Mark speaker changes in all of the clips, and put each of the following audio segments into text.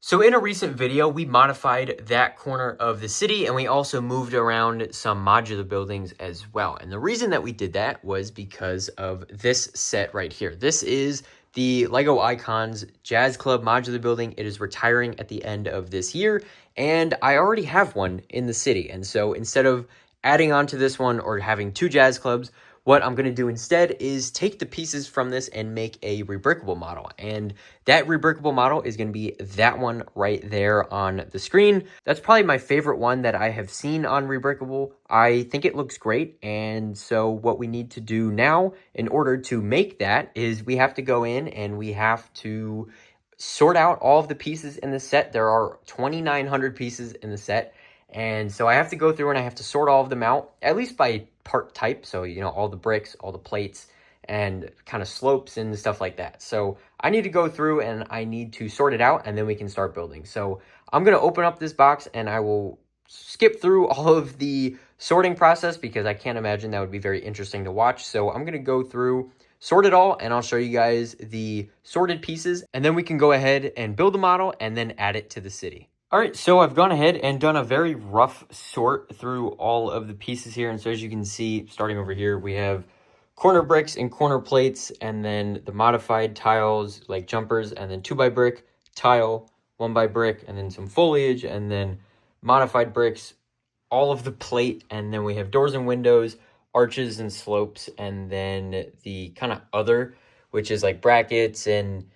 Speaker 1: So in a recent video, we modified that corner of the city and we also moved around some modular buildings as well. And the reason that we did that was because of this set right here. This is the Lego Icons Jazz Club modular building. It is retiring at the end of this year, and I already have one in the city. And so instead of adding on to this one or having two jazz clubs, what I'm going to do instead is take the pieces from this and make a rebrickable model. And that rebrickable model is going to be that one right there on the screen. That's probably my favorite one that I have seen on Rebrickable. I think it looks great. And so what we need to do now in order to make that is we have to go in and we have to sort out all of the pieces in the set. There are 2,900 pieces in the set. And so I have to go through and I have to sort all of them out, at least by part type. So, you know, all the bricks, all the plates, and kind of slopes and stuff like that. So I need to go through and I need to sort it out, and then we can start building. So I'm going to open up this box and I will skip through all of the sorting process because I can't imagine that would be very interesting to watch. So I'm going to go through, sort it all, and I'll show you guys the sorted pieces, and then we can go ahead and build the model and then add it to the city. All right, so I've gone ahead and done a very rough sort through all of the pieces here. And so as you can see, starting over here, we have corner bricks and corner plates, and then the modified tiles like jumpers, and then 2x brick, tile, 1x brick, and then some foliage, and then modified bricks, all of the plate, and then we have doors and windows, arches and slopes, and then the kind of other, which is like brackets and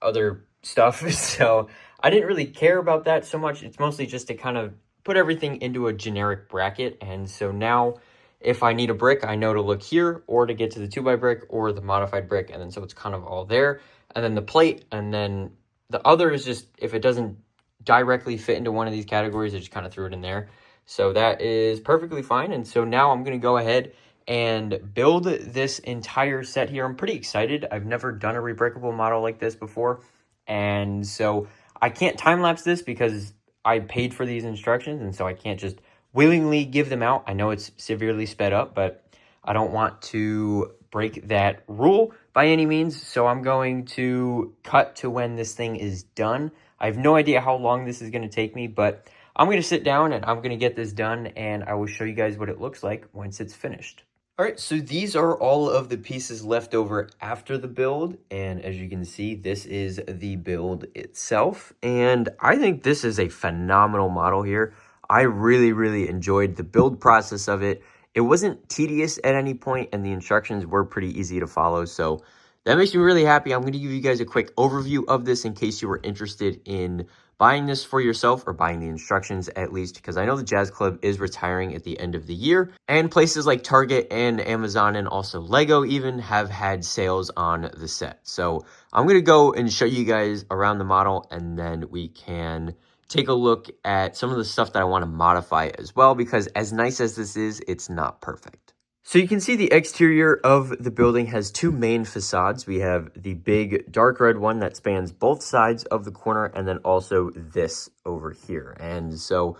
Speaker 1: other stuff. So I didn't really care about that so much. It's mostly just to kind of put everything into a generic bracket. And so now if I need a brick, I know to look here or to get to the 2x brick or the modified brick. And then so it's kind of all there. And then the plate, and then the other is just, if it doesn't directly fit into one of these categories, I just kind of threw it in there. So that is perfectly fine. And so now I'm going to go ahead and build this entire set here. I'm pretty excited. I've never done a rebrickable model like this before. And so I can't time-lapse this because I paid for these instructions, and so I can't just willingly give them out. I know it's severely sped up, but I don't want to break that rule by any means. So I'm going to cut to when this thing is done. I have no idea how long this is going to take me, but I'm going to sit down and I'm going to get this done, and I will show you guys what it looks like once it's finished. All right, so these are all of the pieces left over after the build, and as you can see, this is the build itself, and I think this is a phenomenal model here. I really enjoyed the build process of it. It wasn't tedious at any point, and the instructions were pretty easy to follow, so that makes me really happy. I'm going to give you guys a quick overview of this in case you were interested in buying this for yourself, or buying the instructions at least, because I know the Jazz Club is retiring at the end of the year, and places like Target and Amazon and also Lego even have had sales on the set. So I'm going to go and show you guys around the model, and then we can take a look at some of the stuff that I want to modify as well, because as nice as this is, it's not perfect. So you can see the exterior of the building has two main facades. We have the big dark red one that spans both sides of the corner, and then also this over here. And so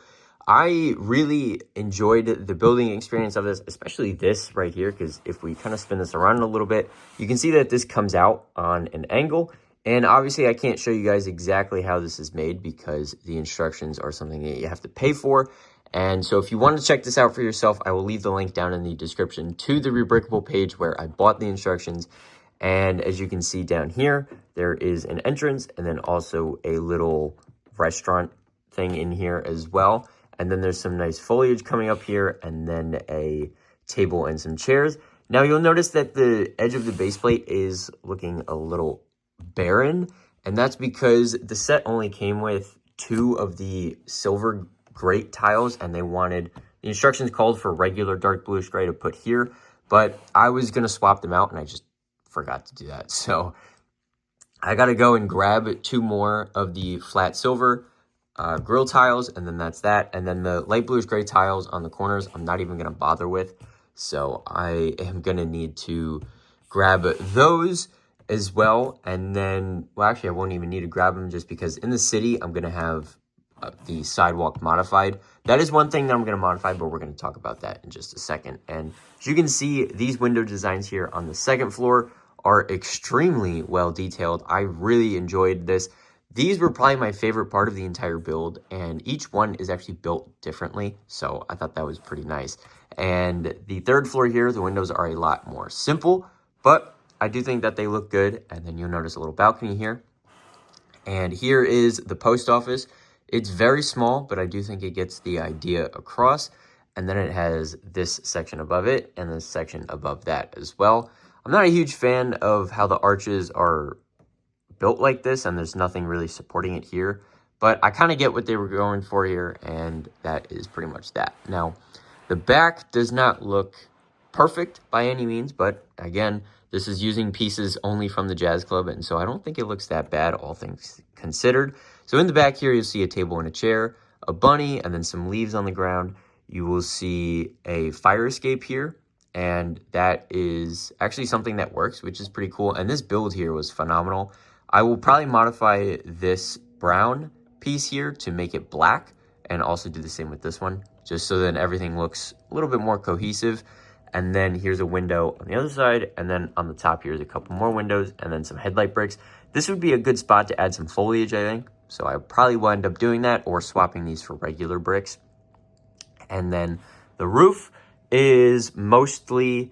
Speaker 1: I really enjoyed the building experience of this, especially this right here, because if we kind of spin this around a little bit, you can see that this comes out on an angle. And obviously I can't show you guys exactly how this is made because the instructions are something that you have to pay for. And so if you want to check this out for yourself, I will leave the link down in the description to the Rebrickable page where I bought the instructions. And as you can see down here, there is an entrance and then also a little restaurant thing in here as well. And then there's some nice foliage coming up here, and then a table and some chairs. Now you'll notice that the edge of the base plate is looking a little barren, and that's because the set only came with 2 of the silver grate tiles, and they wanted, the instructions called for regular dark bluish gray to put here, but I was going to swap them out and I just forgot to do that. So I got to go and grab 2 more of the flat silver grill tiles, and then that's that. And then the light bluish gray tiles on the corners, I'm not even going to bother with. So I am going to need to grab those as well. And then, well, actually I won't even need to grab them just because in the city, I'm going to have the sidewalk modified. That is one thing that I'm going to modify, but we're going to talk about that in just a second. And as you can see, these window designs here on the second floor are extremely well detailed. I really enjoyed this. These were probably my favorite part of the entire build, and each one is actually built differently, so I thought that was pretty nice. And the third floor here, the windows are a lot more simple, but I do think that they look good. And then you'll notice a little balcony here. And here is the post office. It's very small, but I do think it gets the idea across. And then it has this section above it and this section above that as well. I'm not a huge fan of how the arches are built like this, and there's nothing really supporting it here, but I kind of get what they were going for here, and that is pretty much that. Now, the back does not look perfect by any means, but again, this is using pieces only from the Jazz Club, and so I don't think it looks that bad, all things considered. So in the back here, you'll see a table and a chair, a bunny, and then some leaves on the ground. You will see a fire escape here, and that is actually something that works, which is pretty cool. And this build here was phenomenal. I will probably modify this brown piece here to make it black, and also do the same with this one, just so that everything looks a little bit more cohesive. And then here's a window on the other side, and then on the top here's a couple more windows, and then some headlight bricks. This would be a good spot to add some foliage, I think, so I probably will end up doing that, or swapping these for regular bricks. And then the roof is mostly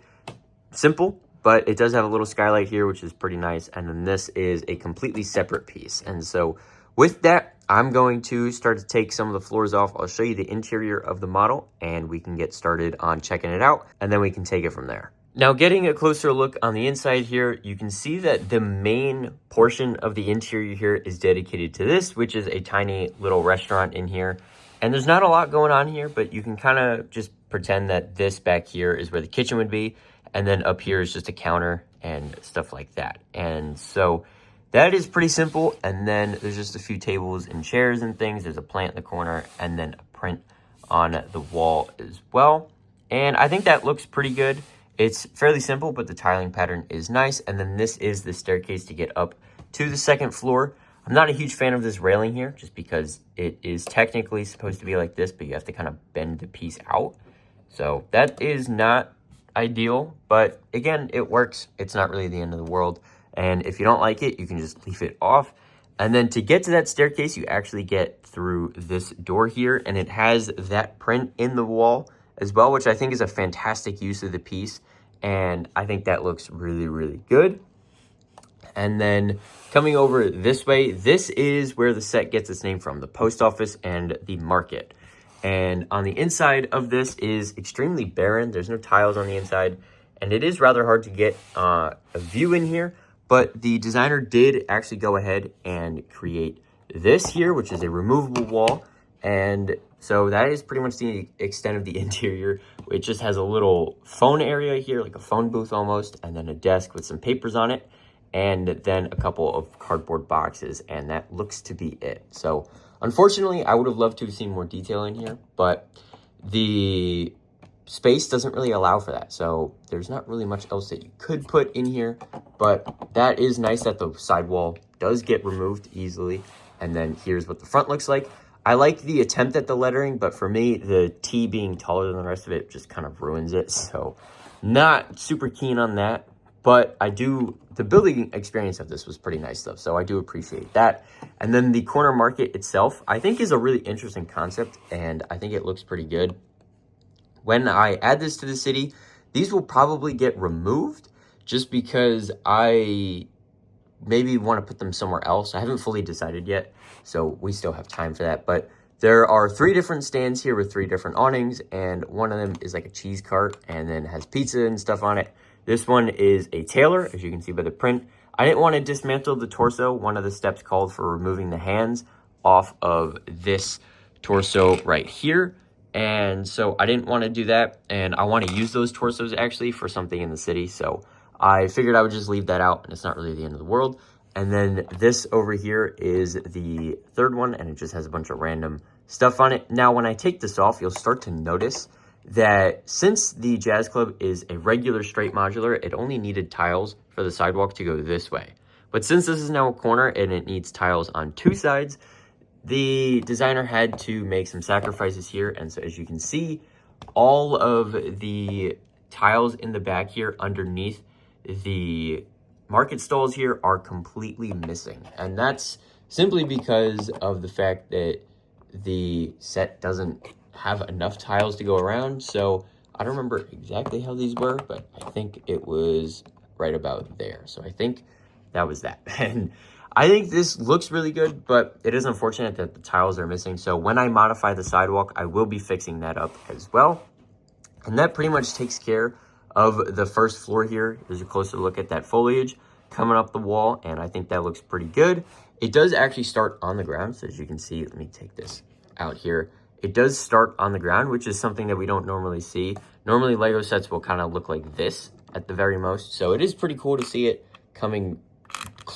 Speaker 1: simple, but it does have a little skylight here, which is pretty nice. And then this is a completely separate piece. And so with that, I'm going to start to take some of the floors off. I'll show you the interior of the model, and we can get started on checking it out, and then we can take it from there. Now, getting a closer look on the inside here, you can see that the main portion of the interior here is dedicated to this, which is a tiny little restaurant in here. And there's not a lot going on here, but you can kind of just pretend that this back here is where the kitchen would be. And then up here is just a counter and stuff like that. And so that is pretty simple. And then there's just a few tables and chairs and things. There's a plant in the corner, and then a print on the wall as well. And I think that looks pretty good. It's fairly simple, but the tiling pattern is nice. And then this is the staircase to get up to the second floor. I'm not a huge fan of this railing here, just because it is technically supposed to be like this, but you have to kind of bend the piece out. So that is not ideal, but again, it works. It's not really the end of the world. And if you don't like it, you can just leave it off. And then to get to that staircase, you actually get through this door here, and it has that print in the wall as well, which I think is a fantastic use of the piece. And I think that looks really, really good. And then coming over this way, this is where the set gets its name from, the post office and the market. And on the inside of this is extremely barren. There's no tiles on the inside, and it is rather hard to get a view in here. But the designer did actually go ahead and create this here, which is a removable wall. And so that is pretty much the extent of the interior. It just has a little phone area here, like a phone booth almost, and then a desk with some papers on it, and then a couple of cardboard boxes, and that looks to be it. So unfortunately, I would have loved to have seen more detail in here, but the space doesn't really allow for that. So there's not really much else that you could put in here, but that is nice that the sidewall does get removed easily. And then here's what the front looks like. I like the attempt at the lettering, but for me, the T being taller than the rest of it just kind of ruins it. So not super keen on that, but the building experience of this was pretty nice stuff. So I do appreciate that. And then the corner market itself, I think, is a really interesting concept, and I think it looks pretty good. When I add this to the city, these will probably get removed just because I maybe want to put them somewhere else. I haven't fully decided yet, so we still have time for that. But there are 3 different stands here with 3 different awnings, and one of them is like a cheese cart and then has pizza and stuff on it. This one is a tailor, as you can see by the print. I didn't want to dismantle the torso. One of the steps called for removing the hands off of this torso right here. And so I didn't want to do that, and I want to use those torsos actually for something in the city. So I figured I would just leave that out, and it's not really the end of the world. And then this over here is the third one, and it just has a bunch of random stuff on it. Now, when I take this off, you'll start to notice that since the Jazz Club is a regular straight modular, it only needed tiles for the sidewalk to go this way. But since this is now a corner and it needs tiles on 2 sides, the designer had to make some sacrifices here. And so as you can see, all of the tiles in the back here underneath the market stalls here are completely missing. And that's simply because of the fact that the set doesn't have enough tiles to go around. So I don't remember exactly how these were, but I think it was right about there. So I think that was that. And I think this looks really good, but it is unfortunate that the tiles are missing. So when I modify the sidewalk, I will be fixing that up as well. And that pretty much takes care of the first floor here. There's a closer look at that foliage coming up the wall, and I think that looks pretty good. It does actually start on the ground, so as you can see, let me take this out here. It does start on the ground, which is something that we don't normally see. Normally, Lego sets will kind of look like this at the very most, so it is pretty cool to see it coming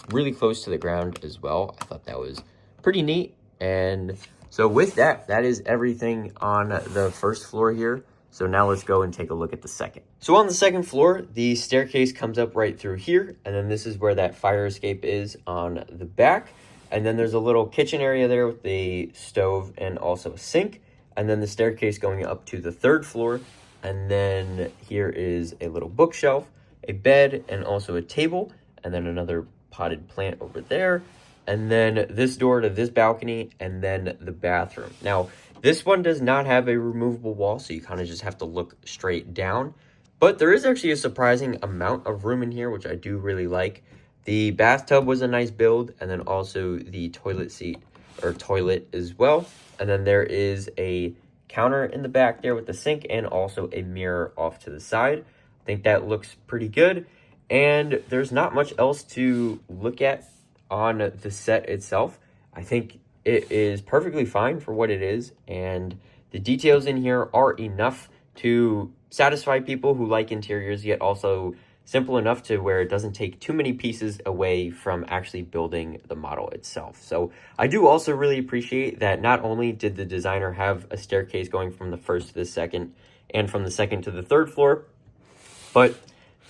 Speaker 1: really close to the ground as well. I thought that was pretty neat. And so with that, that is everything on the first floor here. So now let's go and take a look at the second. So on the second floor, the staircase comes up right through here. And then this is where that fire escape is on the back. And then there's a little kitchen area there with the stove and also a sink. And then the staircase going up to the third floor. And then here is a little bookshelf, a bed, and also a table. And then another potted plant over there. And then this door to this balcony, and then the bathroom. Now, this one does not have a removable wall, so you kind of just have to look straight down. But there is actually a surprising amount of room in here, which I do really like. The bathtub was a nice build, and then also the toilet seat, or toilet as well. And then there is a counter in the back there with the sink, and also a mirror off to the side. I think that looks pretty good. And there's not much else to look at on the set itself. I think it is perfectly fine for what it is, and the details in here are enough to satisfy people who like interiors, yet also simple enough to where it doesn't take too many pieces away from actually building the model itself. So I do also really appreciate that not only did the designer have a staircase going from the first to the second and from the second to the third floor, but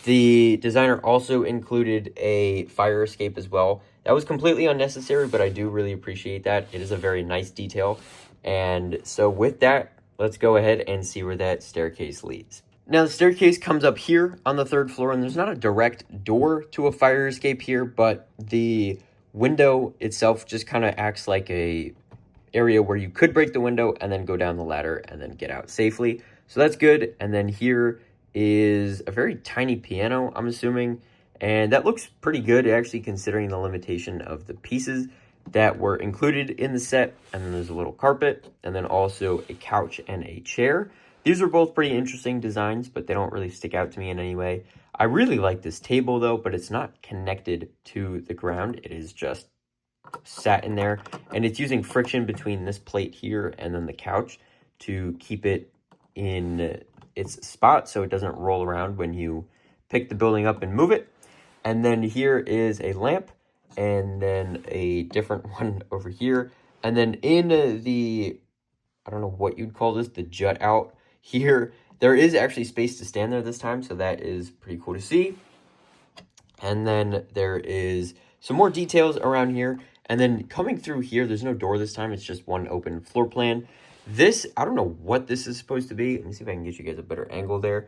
Speaker 1: the designer also included a fire escape as well. That was completely unnecessary, but I do really appreciate that. It is a very nice detail. And so with that, let's go ahead and see where that staircase leads. Now, the staircase comes up here on the third floor, and there's not a direct door to a fire escape here, but the window itself just kind of acts like a area where you could break the window and then go down the ladder and then get out safely. So that's good. And then here is a very tiny piano, I'm assuming, and that looks pretty good actually, considering the limitation of the pieces that were included in the set. And then there's a little carpet, and then also a couch and a chair. These are both pretty interesting designs, but they don't really stick out to me in any way. I really like this table though, but it's not connected to the ground. It is just sat in there, and it's using friction between this plate here and then the couch to keep it in its spot so it doesn't roll around when you pick the building up and move it. And then here is a lamp, and then a different one over here. And then in the, I don't know what you'd call this, the jut out here, there is actually space to stand there this time, so that is pretty cool to see. And then there is some more details around here. And then coming through here, there's no door this time, it's just one open floor plan. This, I don't know what this is supposed to be. Let me see if I can get you guys a better angle there.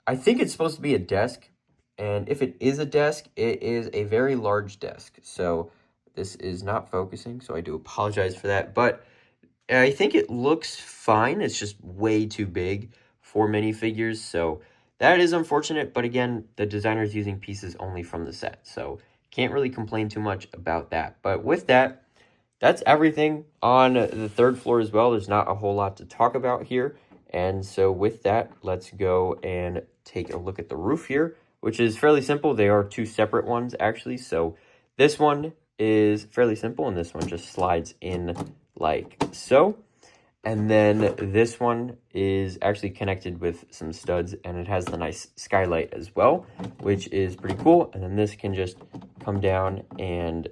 Speaker 1: I think it's supposed to be a desk. And if it is a desk, it is a very large desk. So this is not focusing, so I do apologize for that. But I think it looks fine. It's just way too big for minifigures. So that is unfortunate. But again, the designer is using pieces only from the set. So can't really complain too much about that. But with that, that's everything on the third floor as well. There's not a whole lot to talk about here. And so with that, let's go and take a look at the roof here, which is fairly simple. They are two separate ones, actually. So this one is fairly simple, and this one just slides in like so. And then this one is actually connected with some studs, and it has the nice skylight as well, which is pretty cool. And then this can just come down, and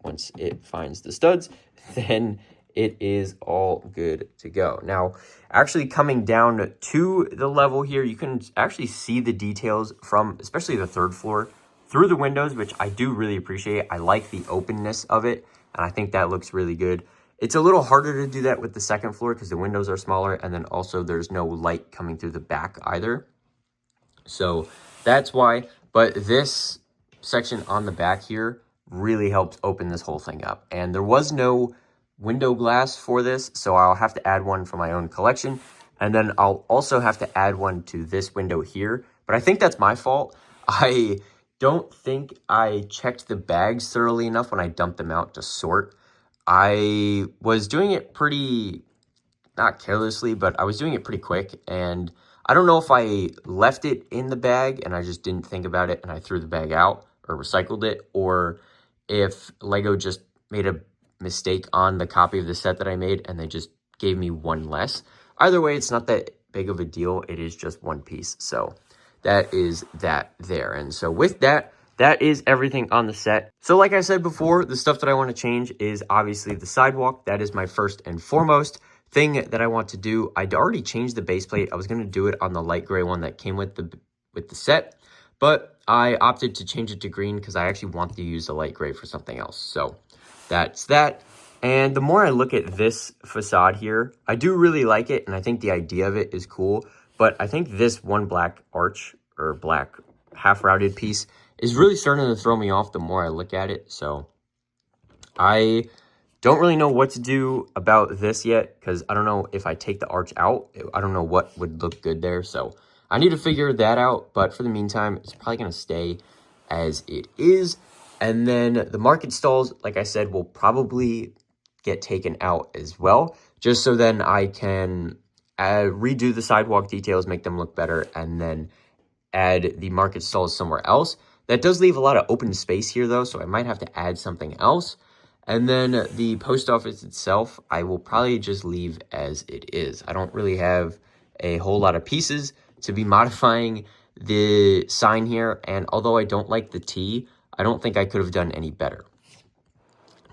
Speaker 1: once it finds the studs, then it is all good to go. Now, actually coming down to the level here, you can actually see the details from especially the third floor through the windows, which I do really appreciate. I like the openness of it, and I think that looks really good. It's a little harder to do that with the second floor because the windows are smaller, and then also there's no light coming through the back either. So that's why. But this section on the back here really helped open this whole thing up. And there was no window glass for this, so I'll have to add one for my own collection. And then I'll also have to add one to this window here. But I think that's my fault. I don't think I checked the bags thoroughly enough when I dumped them out to sort. I was doing it pretty, not carelessly, but I was doing it pretty quick. And I don't know if I left it in the bag and I just didn't think about it and I threw the bag out or recycled it, or if Lego just made a mistake on the copy of the set that I made and they just gave me one less. Either way, it's not that big of a deal. It is just one piece. So that is that there. And so with that, that is everything on the set. So like I said before, the stuff that I want to change is obviously the sidewalk. That is my first and foremost thing that I want to do. I'd already changed the base plate. I was going to do it on the light gray one that came with the set, but I opted to change it to green because I actually want to use the light gray for something else. So that's that. And the more I look at this facade here, I do really like it, and I think the idea of it is cool. But I think this one black arch or black half-routed piece is really starting to throw me off the more I look at it. So I don't really know what to do about this yet, because I don't know if I take the arch out. I don't know what would look good there. So I need to figure that out. But for the meantime, it's probably going to stay as it is. And then the market stalls, like I said, will probably get taken out as well, just so then I can redo the sidewalk details, make them look better, and then add the market stalls somewhere else. That does leave a lot of open space here though, so I might have to add something else. And then the post office itself, I will probably just leave as it is. I don't really have a whole lot of pieces to be modifying the sign here, and although I don't like the T, I don't think I could have done any better.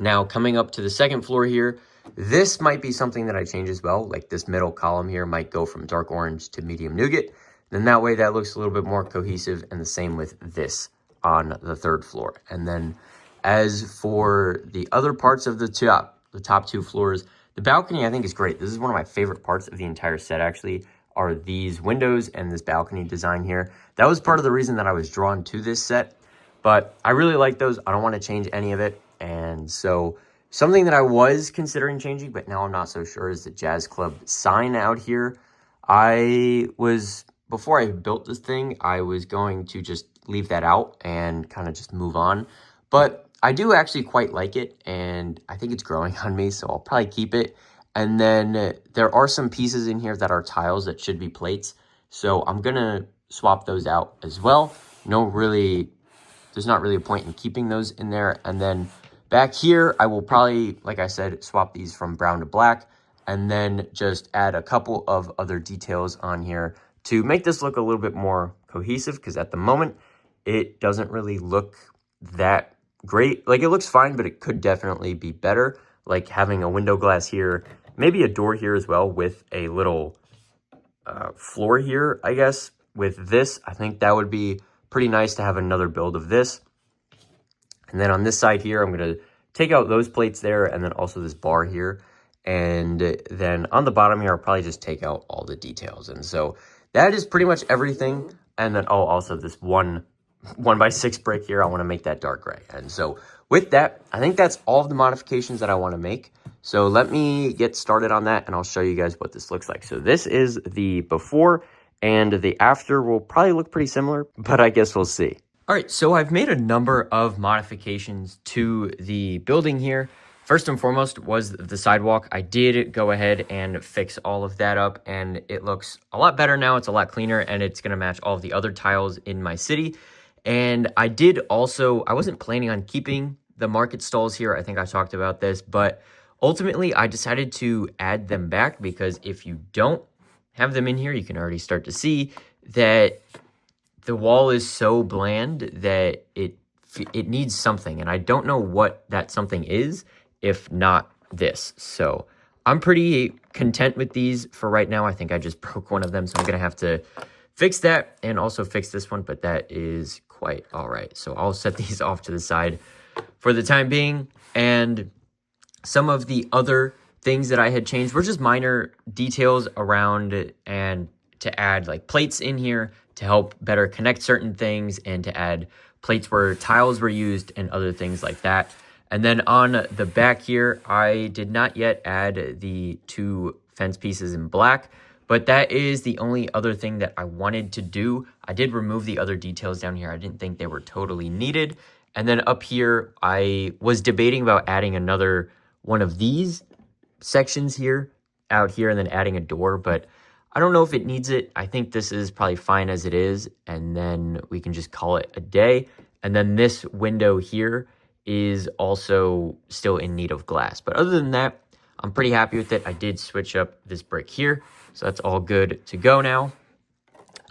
Speaker 1: Now, coming up to the second floor here, this might be something that I change as well. Like this middle column here might go from dark orange to medium nougat. Then that way that looks a little bit more cohesive, and the same with this on the third floor. And then as for the other parts of the top two floors, the balcony I think is great. This is one of my favorite parts of the entire set actually, are these windows and this balcony design here. That was part of the reason that I was drawn to this set, but I really like those. I don't want to change any of it. And so something that I was considering changing, but now I'm not so sure, is the Jazz Club sign out here. Before I built this thing, I was going to just leave that out and kind of just move on. But I do actually quite like it, and I think it's growing on me, so I'll probably keep it. And then there are some pieces in here that are tiles that should be plates, so I'm going to swap those out as well. There's not really a point in keeping those in there. And then back here, I will probably, like I said, swap these from brown to black, and then just add a couple of other details on here to make this look a little bit more cohesive, because at the moment, it doesn't really look that great. Like, it looks fine, but it could definitely be better. Like having a window glass here, maybe a door here as well with a little floor here, I guess. With this, I think that would be pretty nice to have another build of this. And then on this side here, I'm going to take out those plates there, and then also this bar here. And then on the bottom here, I'll probably just take out all the details. And so that is pretty much everything. And then, also this 1x6 brick here, I want to make that dark gray. And so with that, I think that's all of the modifications that I want to make. So let me get started on that, and I'll show you guys what this looks like. So this is the before, and the after will probably look pretty similar, but I guess we'll see. All right, so I've made a number of modifications to the building here. First and foremost was the sidewalk. I did go ahead and fix all of that up, and it looks a lot better now. It's a lot cleaner, and it's going to match all of the other tiles in my city. And I wasn't planning on keeping the market stalls here. I think I talked about this, but ultimately I decided to add them back, because if you don't have them in here, you can already start to see that the wall is so bland that it needs something, and I don't know what that something is if not this. So I'm pretty content with these for right now. I think I just broke one of them, so I'm gonna have to fix that and also fix this one, but that is quite all right. So I'll set these off to the side for the time being. And some of the other things that I had changed were just minor details around, and to add like plates in here to help better connect certain things, and to add plates where tiles were used and other things like that. And then on the back here, I did not yet add the 2 fence pieces in black, but that is the only other thing that I wanted to do. I did remove the other details down here. I didn't think they were totally needed. And then up here, I was debating about adding another one of these sections here, out here, and then adding a door, but I don't know if it needs it. I think this is probably fine as it is, and then we can just call it a day. And then this window here is also still in need of glass. But other than that, I'm pretty happy with it. I did switch up this brick here, so that's all good to go now.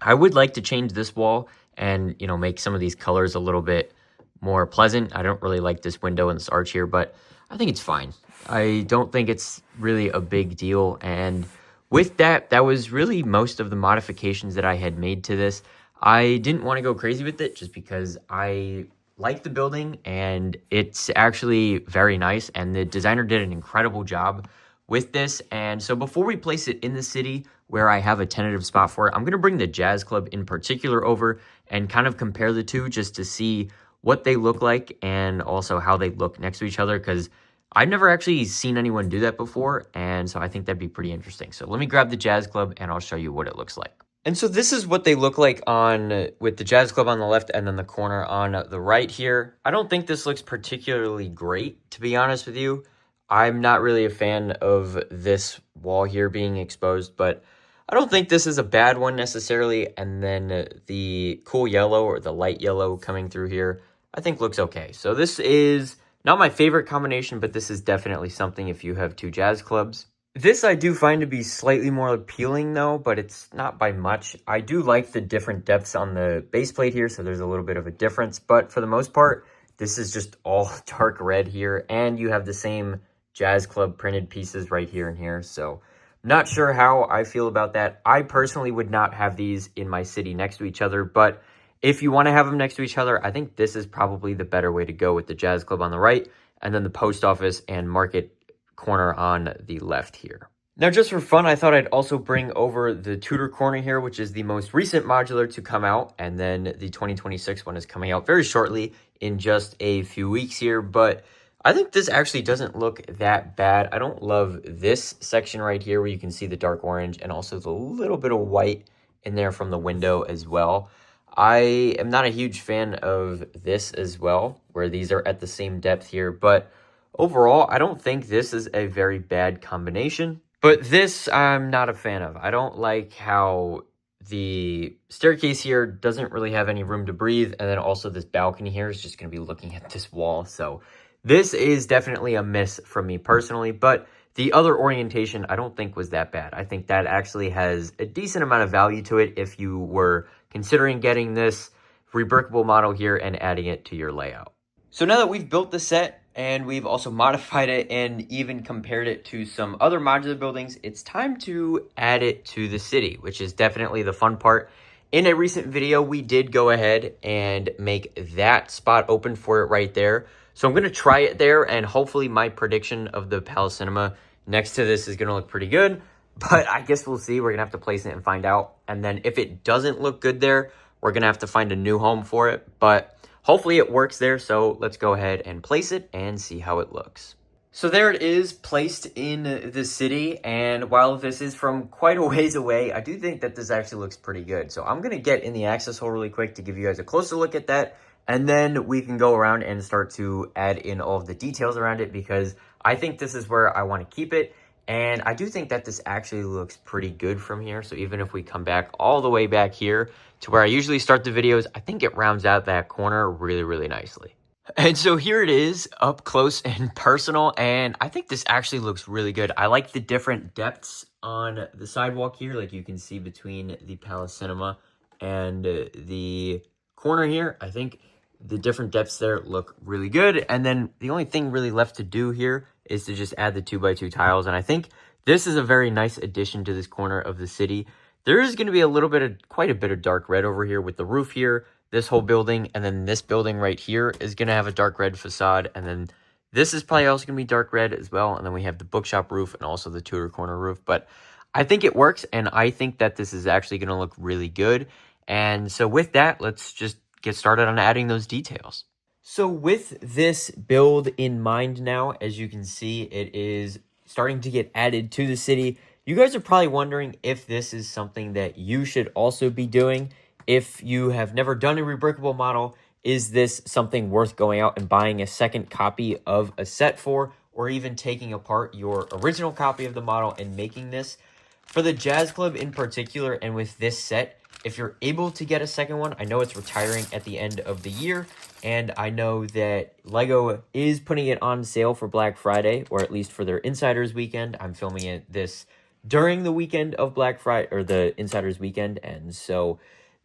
Speaker 1: I would like to change this wall and, you know, make some of these colors a little bit more pleasant. I don't really like this window and this arch here, but I think it's fine. I don't think it's really a big deal. And with that, that was really most of the modifications that I had made to this. I didn't want to go crazy with it just because I like the building and it's actually very nice, and the designer did an incredible job with this. And so before we place it in the city where I have a tentative spot for it, I'm going to bring the Jazz Club in particular over and kind of compare the two just to see what they look like and also how they look next to each other, because I've never actually seen anyone do that before, and so I think that'd be pretty interesting. So let me grab the Jazz Club and I'll show you what it looks like. And so this is what they look like on with the Jazz Club on the left and then the corner on the right here. I don't think this looks particularly great, to be honest with you. I'm not really a fan of this wall here being exposed, but I don't think this is a bad one necessarily. And then the cool yellow or the light yellow coming through here, I think looks okay. So this is not my favorite combination, but this is definitely something if you have 2 Jazz Clubs. This I do find to be slightly more appealing though, but it's not by much. I do like the different depths on the base plate here, so there's a little bit of a difference. But for the most part, this is just all dark red here, and you have the same Jazz Club printed pieces right here and here. So not sure how I feel about that. I personally would not have these in my city next to each other, but if you want to have them next to each other, I think this is probably the better way to go with the Jazz Club on the right, and then the post office and market corner on the left here. Now, just for fun, I thought I'd also bring over the Tudor corner here, which is the most recent modular to come out, and then the 2026 one is coming out very shortly in just a few weeks here, but I think this actually doesn't look that bad. I don't love this section right here where you can see the dark orange and also the little bit of white in there from the window as well. I am not a huge fan of this as well, where these are at the same depth here, but overall, I don't think this is a very bad combination. But this I'm not a fan of. I don't like how the staircase here doesn't really have any room to breathe, and then also this balcony here is just going to be looking at this wall. So this is definitely a miss from me personally, but the other orientation I don't think was that bad. I think that actually has a decent amount of value to it if you were considering getting this Rebrickable model here and adding it to your layout. So now that we've built the set and we've also modified it and even compared it to some other modular buildings, it's time to add it to the city, which is definitely the fun part. In a recent video, we did go ahead and make that spot open for it right there. So I'm going to try it there, and hopefully my prediction of the Palace Cinema next to this is going to look pretty good. But I guess we'll see. We're going to have to place it and find out. And then if it doesn't look good there, we're going to have to find a new home for it. But hopefully it works there. So let's go ahead and place it and see how it looks. So there it is, placed in the city. And while this is from quite a ways away, I do think that this actually looks pretty good. So I'm going to get in the access hole really quick to give you guys a closer look at that. And then we can go around and start to add in all of the details around it, because I think this is where I want to keep it. And I do think that this actually looks pretty good from here. So even if we come back all the way back here to where I usually start the videos, I think it rounds out that corner really, really nicely. And so here it is up close and personal. And I think this actually looks really good. I like the different depths on the sidewalk here. Like you can see between the Palace Cinema and the corner here. I think the different depths there look really good. And then the only thing really left to do here is to just add the 2x2 tiles. And I think this is a very nice addition to this corner of the city. There is going to be a little bit of, quite a bit of dark red over here with the roof here, this whole building, and then this building right here is going to have a dark red facade. And then this is probably also going to be dark red as well. And then we have the bookshop roof and also the Tudor corner roof. But I think it works, and I think that this is actually going to look really good. And so with that, let's just get started on adding those details. So with this build in mind now, as you can see, it is starting to get added to the city. You guys are probably wondering if this is something that you should also be doing. If you have never done a Rebrickable model, is this something worth going out and buying a second copy of a set for, or even taking apart your original copy of the model and making this? For the Jazz Club in particular, and with this set, if you're able to get a second one, I know it's retiring at the end of the year, and I know that LEGO is putting it on sale for Black Friday, or at least for their Insiders Weekend. I'm filming this during the weekend of Black Friday, or the Insiders Weekend, and so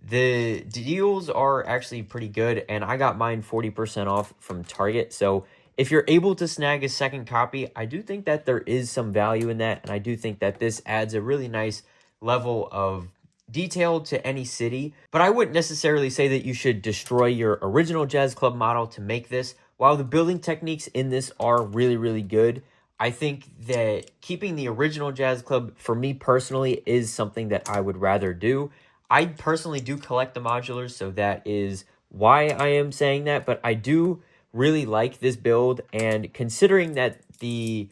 Speaker 1: the deals are actually pretty good, and I got mine 40% off from Target. So if you're able to snag a second copy, I do think that there is some value in that, and I do think that this adds a really nice level of detail to any city. But I wouldn't necessarily say that you should destroy your original Jazz Club model to make this. While the building techniques in this are really, really good, I think that keeping the original Jazz Club, for me personally, is something that I would rather do. I personally do collect the modulars, so that is why I am saying that, but I do really like this build, and considering that the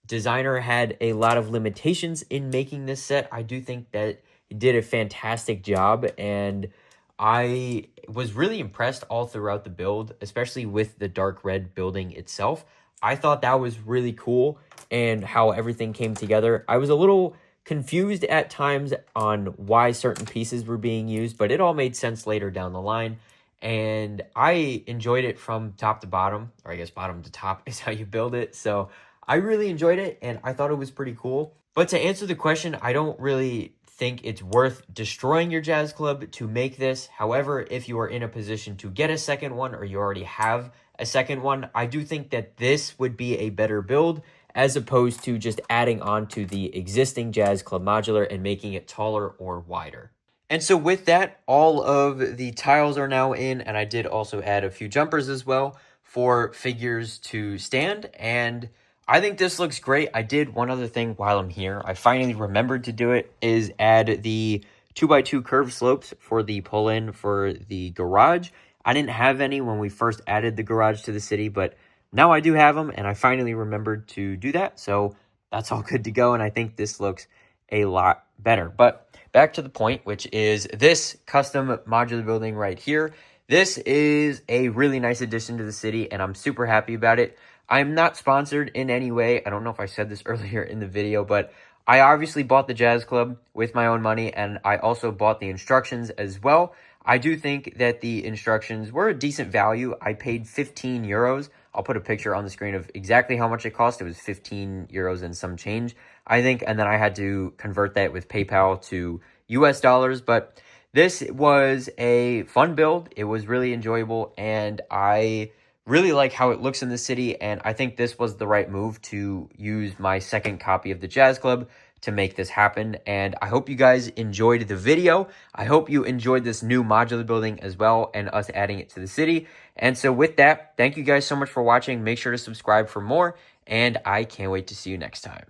Speaker 1: designer had a lot of limitations in making this set, I do think that he did a fantastic job, and I was really impressed all throughout the build, especially with the dark red building itself. I thought that was really cool, and how everything came together. I was a little confused at times on why certain pieces were being used, but it all made sense later down the line. And I enjoyed it from top to bottom, or I guess bottom to top is how you build it. So I really enjoyed it, and I thought it was pretty cool. But to answer the question, I don't really think it's worth destroying your Jazz Club to make this. However, if you are in a position to get a second one, or you already have a second one, I do think that this would be a better build, as opposed to just adding on to the existing Jazz Club modular and making it taller or wider. And so with that, all of the tiles are now in, and I did also add a few jumpers as well for figures to stand, and I think this looks great. I did one other thing while I'm here. I finally remembered to do it, is add the 2x2 curved slopes for the pull-in for the garage. I didn't have any when we first added the garage to the city, but now I do have them, and I finally remembered to do that, so that's all good to go, and I think this looks a lot better. But back to the point, which is this custom modular building right here. This is a really nice addition to the city, and I'm super happy about it. I'm not sponsored in any way. I don't know if I said this earlier in the video, but I obviously bought the Jazz Club with my own money, and I also bought the instructions as well. I do think that the instructions were a decent value. I paid 15 euros. I'll put a picture on the screen of exactly how much it cost. It was 15 euros and some change, I think. And then I had to convert that with PayPal to US dollars. But this was a fun build. It was really enjoyable. And I really like how it looks in the city. And I think this was the right move to use my second copy of the Jazz Club to make this happen. And I hope you guys enjoyed the video. I hope you enjoyed this new modular building as well, and us adding it to the city. And so with that, thank you guys so much for watching. Make sure to subscribe for more, and I can't wait to see you next time.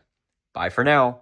Speaker 1: Bye for now.